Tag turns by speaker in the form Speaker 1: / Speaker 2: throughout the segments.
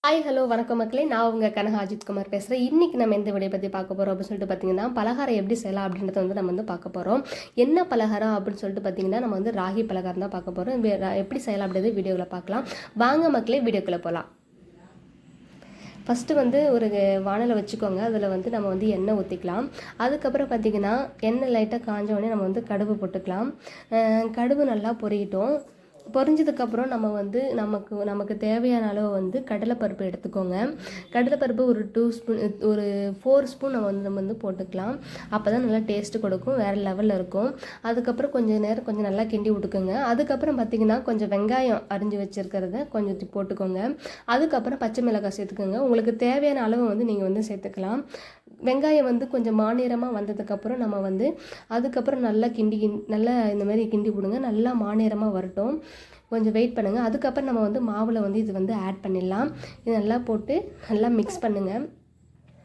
Speaker 1: Hi hello வணக்கம் மக்களே, நான் உங்கள் கனகா அஜித்குமார் பேசுகிறேன். இன்றைக்கி நம்ம எந்த வீடியோ பற்றி பார்க்க போகிறோம் அப்படின்னு சொல்லிட்டு பார்த்தீங்கன்னா, பலகாரம் எப்படி செய்யலாம் அப்படின்றத நம்ம பார்க்க போகிறோம். என்ன பலகாரம் அப்படின்னு சொல்லிட்டு பார்த்தீங்கன்னா, நம்ம ராகி பலகாரம் தான் பார்க்க போகிறோம். எப்படி செய்யலாம் அப்படின்றது வீடியோவில் பார்க்கலாம். வாங்க மக்களே, வீடியோக்குள்ளே போகலாம். ஃபஸ்ட்டு ஒரு வானலை வச்சுக்கோங்க. அதில் நம்ம எண்ணெய் ஊற்றிக்கலாம். அதுக்கப்புறம் பார்த்திங்கன்னா எண்ணெய் லைட்டாக காஞ்ச உடனே நம்ம கடுகு போட்டுக்கலாம். கடுகு நல்லா பொரியட்டும். பொரிஞ்சதுக்கப்புறம் நமக்கு தேவையான அளவு கடலைப்பருப்பு எடுத்துக்கோங்க. கடலைப்பருப்பு ஒரு 2 ஸ்பூன், ஒரு 4 ஸ்பூன் நம்ம போட்டுக்கலாம். அப்போ தான் நல்லா டேஸ்ட்டு கொடுக்கும், வேறு லெவலில் இருக்கும். அதுக்கப்புறம் கொஞ்சம் நேரம் கொஞ்சம் நல்லா கிண்டி விட்டுக்கோங்க. அதுக்கப்புறம் பார்த்திங்கன்னா கொஞ்சம் வெங்காயம் அரிஞ்சு வச்சுருக்கிறத கொஞ்சம் போட்டுக்கோங்க. அதுக்கப்புறம் பச்சை மிளகாய் சேர்த்துக்கோங்க. உங்களுக்கு தேவையான அளவு நீங்கள் சேர்த்துக்கலாம். வெங்காயம் கொஞ்சம் மாநிறமாக வந்ததுக்கப்புறம் நம்ம அதுக்கப்புறம் நல்லா நல்லா இந்த மாதிரி கிண்டி விடுங்க. நல்லா மாநிறமாக வரட்டும். கொஞ்சம் வெயிட் பண்ணுங்கள். அதுக்கப்புறம் நம்ம மாவில் இது ஆட் பண்ணிடலாம். இது நல்லா போட்டு நல்லா மிக்ஸ் பண்ணுங்கள்.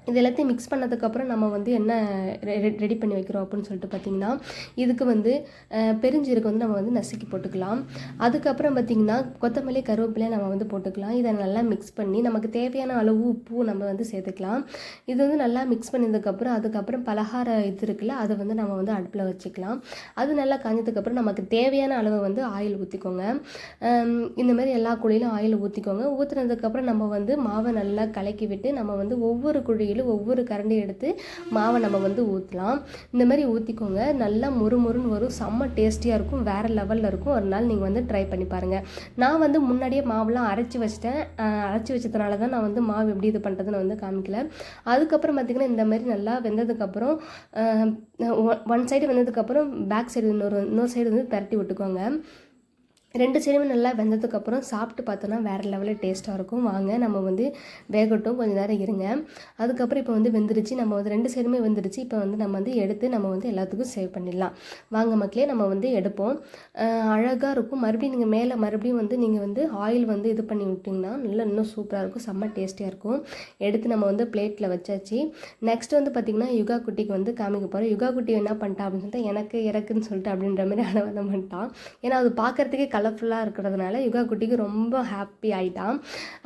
Speaker 1: இது எல்லாத்தையும் மிக்ஸ் பண்ணதுக்கப்புறம் நம்ம என்ன ரெடி பண்ணி வைக்கிறோம் அப்படின்னு சொல்லிட்டு பார்த்திங்கன்னா, இதுக்கு பெருஞ்சீரகம் நம்ம நசுக்கி போட்டுக்கலாம். அதுக்கப்புறம் பார்த்திங்கன்னா கொத்தமல்லி கருவேப்பிலையை நம்ம போட்டுக்கலாம். இதை நல்லா மிக்ஸ் பண்ணி நமக்கு தேவையான அளவு உப்பு நம்ம சேர்த்துக்கலாம். இது நல்லா மிக்ஸ் பண்ணதுக்கப்புறம் அதுக்கப்புறம் பலகார இது இருக்குல்ல, அதை நம்ம அடுப்பில் வச்சுக்கலாம். அது நல்லா காஞ்சதுக்கப்புறம் நமக்கு தேவையான அளவு ஆயில் ஊற்றிக்கோங்க. இந்தமாதிரி எல்லா குழியிலும் ஆயில் ஊற்றிக்கோங்க. ஊற்றுனதுக்கப்புறம் நம்ம மாவை நல்லா கலக்கி விட்டு நம்ம ஒவ்வொரு குழியும் ஒவ்வொரு கரண்டி எடுத்து மாவை நம்ம ஊற்றலாம். இந்த மாதிரி ஊற்றிக்கோங்க. நல்லா முறுமுறுன்னு வரும், செம்ம டேஸ்டியாக இருக்கும், வேறு லெவலில் இருக்கும். ஒரு நாள் நீங்கள் ட்ரை பண்ணி பாருங்கள். நான் முன்னாடியே மாவுலாம் அரைச்சி வச்சிட்டேன். அரைச்சி வச்சதுனால தான் நான் மாவு எப்படி இது பண்ணுறதுன்னு காமிக்கல. அதுக்கப்புறம் பார்த்திங்கன்னா இந்த மாதிரி நல்லா வெந்ததுக்கப்புறம் ஒன் சைடு வெந்ததுக்கப்புறம் பேக் சைடு இன்னொரு சைடு பரட்டி விட்டுக்கோங்க. 2 சைடுமே நல்லா வெந்ததுக்கப்புறம் சாப்பிட்டு பார்த்தோன்னா வேறு லெவலில் டேஸ்ட்டாக இருக்கும். வாங்க நம்ம வேகட்டும், கொஞ்சம் நேரம் இருங்க. அதுக்கப்புறம் இப்போ வெந்துருச்சு. நம்ம 2 சைடுமே வெந்துருச்சு. இப்போ நம்ம எடுத்து நம்ம எல்லாத்துக்கும் சேவ் பண்ணிடலாம். வாங்க மக்களே, நம்ம எடுப்போம். அழகாக இருக்கும். மறுபடியும் நீங்கள் மேலே மறுபடியும் நீங்கள் ஆயில் இது பண்ணி விட்டிங்கன்னா நல்லா இன்னும் சூப்பராக இருக்கும், செம்ம டேஸ்டியாக இருக்கும். எடுத்து நம்ம பிளேட்டில் வச்சாச்சு. நெக்ஸ்ட் பார்த்திங்கன்னா யுகா குட்டிக்கு காமிக்க போகிறோம். யுகா குட்டி என்ன பண்ணிட்டா அப்படின்னு சொல்லிட்டு எனக்கு இறக்குன்னு சொல்லிட்டு அப்படின்ற மாதிரி அனுவாதம் பண்ணிட்டான். ஏன்னா அது பார்க்குறதுக்கே கலர்ஃபுல்லாக இருக்கிறதுனால யுகா குட்டிக்கு ரொம்ப ஹாப்பி ஆகிட்டான்.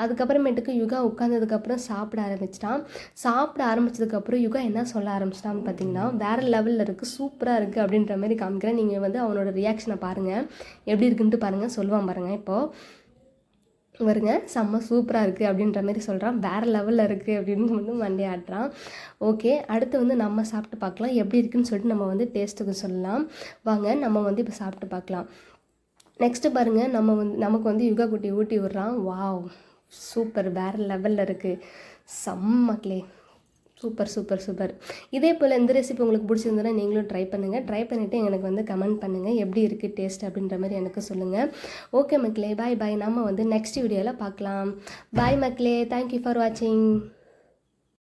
Speaker 1: அதுக்கப்புறமேட்டுக்கு யுகா உட்காந்ததுக்கப்புறம் சாப்பிட ஆரம்பிச்சிட்டான். சாப்பிட ஆரம்பித்ததுக்கப்புறம் யுகா என்ன சொல்ல ஆரம்பிச்சிட்டான்னு பார்த்தீங்கன்னா, வேறு லெவலில் இருக்குது, சூப்பராக இருக்குது அப்படின்ற மாதிரி காமிக்கிறேன். நீங்கள் அவனோட ரியாக்ஷனை பாருங்கள், எப்படி இருக்குன்ட்டு பாருங்கள். சொல்லுவான் பாருங்கள். இப்போது வருங்க, செம்ம சூப்பராக இருக்குது அப்படின்ற மாதிரி சொல்கிறான். வேறு லெவலில் இருக்குது அப்படின்னு மண்டி ஆட்டுறான். ஓகே, அடுத்து நம்ம சாப்பிட்டு பார்க்கலாம் எப்படி இருக்குதுன்னு சொல்லிட்டு நம்ம டேஸ்ட்டுக்கு சொல்லலாம். வாங்க நம்ம இப்போ சாப்பிட்டு பார்க்கலாம். நெக்ஸ்ட்டு பாருங்கள், நமக்கு யுகா குட்டி ஊட்டி விட்றான். வாவ், சூப்பர், வேறு லெவலில் இருக்குது, செம்மக்களே, சூப்பர் சூப்பர் சூப்பர். இதே போல் இந்த ரெசிபி உங்களுக்கு பிடிச்சிருந்ததுன்னா நீங்களும் ட்ரை பண்ணுங்கள். ட்ரை பண்ணிவிட்டு எனக்கு கமெண்ட் பண்ணுங்கள் எப்படி இருக்குது டேஸ்ட் அப்படின்ற மாதிரி எனக்கு சொல்லுங்கள். ஓகே மக்களே, பாய் பாய். நம்ம நெக்ஸ்ட் வீடியோவில் பார்க்கலாம். பாய் மக்களே, தேங்க்யூ ஃபார் வாட்சிங்.